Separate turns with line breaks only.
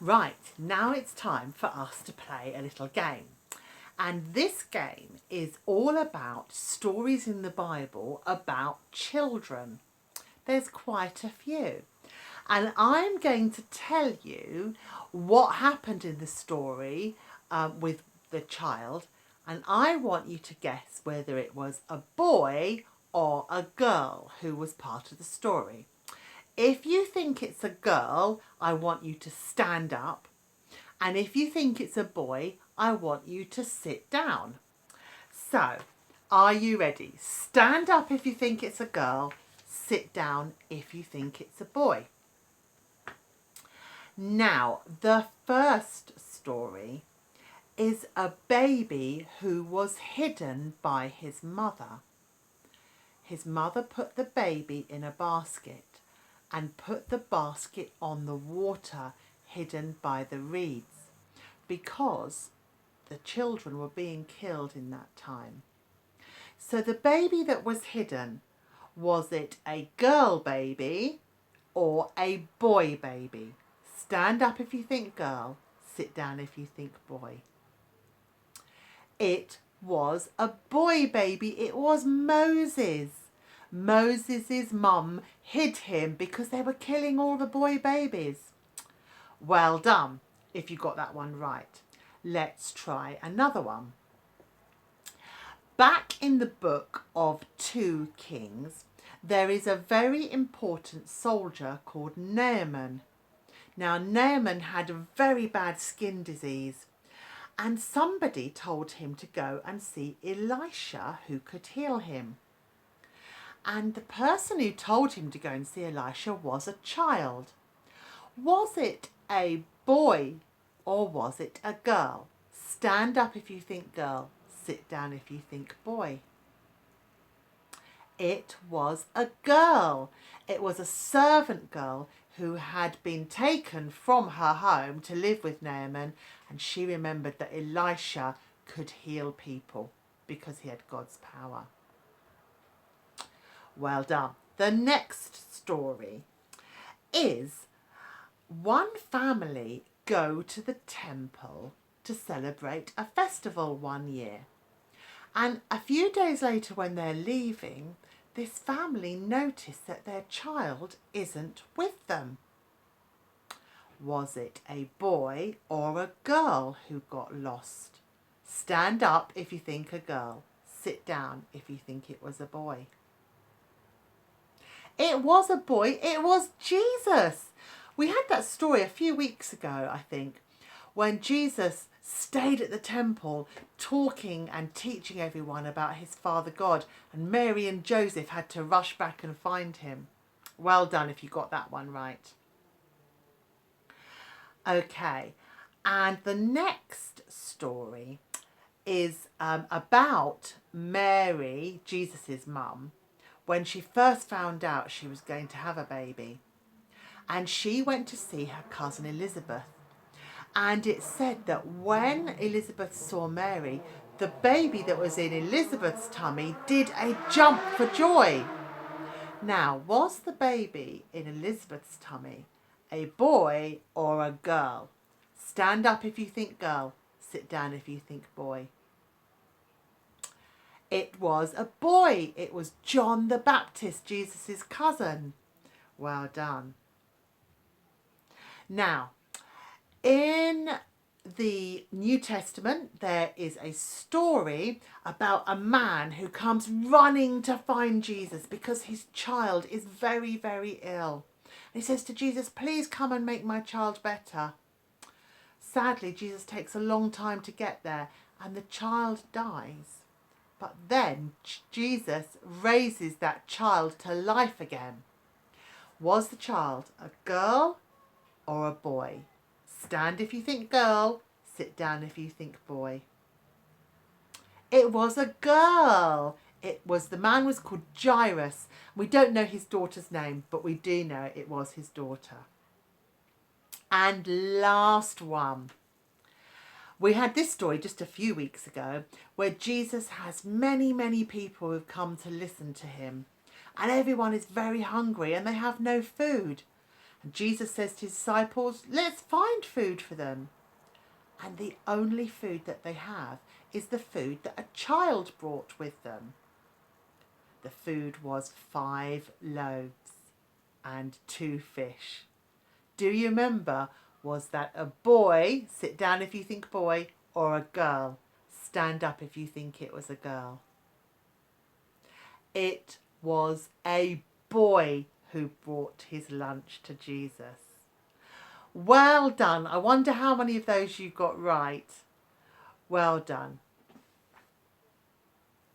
Right, now it's time for us to play a little game. And this game is all about stories in the Bible about children. There's quite a few. And I'm going to tell you what happened in the story with the child. And I want you to guess whether it was a boy or a girl who was part of the story. If you think it's a girl, I want you to stand up. And if you think it's a boy, I want you to sit down. So, are you ready? Stand up if you think it's a girl. Sit down if you think it's a boy. Now, the first story is a baby who was hidden by his mother. His mother put the baby in a basket and put the basket on the water hidden by the reeds because the children were being killed in that time. So the baby that was hidden, was it a girl baby or a boy baby? Stand up if you think girl, sit down if you think boy. It was a boy baby. It was Moses. Moses's mum hid him because they were killing all the boy babies. Well done if you got that one right. Let's try another one. Back in the book of 2 Kings, there is a very important soldier called Naaman. Now, Naaman had a very bad skin disease, and somebody told him to go and see Elisha, who could heal him. And the person who told him to go and see Elisha was a child. Was it a boy or was it a girl? Stand up if you think girl, sit down if you think boy. It was a girl. It was a servant girl who had been taken from her home to live with Naaman, and she remembered that Elisha could heal people because he had God's power. Well done. The next story is one family go to the temple to celebrate a festival one year. And a few days later when they're leaving, this family notice that their child isn't with them. Was it a boy or a girl who got lost? Stand up if you think a girl. Sit down if you think it was a boy. It was a boy. It was Jesus. We had that story a few weeks ago, I think, when Jesus stayed at the temple talking and teaching everyone about his Father God, and Mary and Joseph had to rush back and find him. Well done if you got that one right. Okay, and the next story is about Mary, Jesus's mum, when she first found out she was going to have a baby. And she went to see her cousin Elizabeth. And it said that when Elizabeth saw Mary, the baby that was in Elizabeth's tummy did a jump for joy. Now, was the baby in Elizabeth's tummy a boy or a girl? Stand up if you think girl, sit down if you think boy. It was a boy. It was John the Baptist, Jesus' cousin. Well done. Now, in the New Testament, there is a story about a man who comes running to find Jesus because his child is very, very ill. And he says to Jesus, please come and make my child better. Sadly, Jesus takes a long time to get there and the child dies. But then Jesus raises that child to life again. Was the child a girl or a boy? Stand if you think girl, sit down if you think boy. It was a girl. The man was called Jairus. We don't know his daughter's name, but we do know it was his daughter. And last one. We had this story just a few weeks ago where Jesus has many, many people who've come to listen to him. And everyone is very hungry and they have no food. And Jesus says to his disciples, let's find food for them. And the only food that they have is the food that a child brought with them. The food was 5 loaves and 2 fish. Do you remember? Was that a boy? Sit down if you think boy. Or a girl? Stand up if you think it was a girl. It was a boy who brought his lunch to Jesus. Well done. I wonder how many of those you got right. Well done.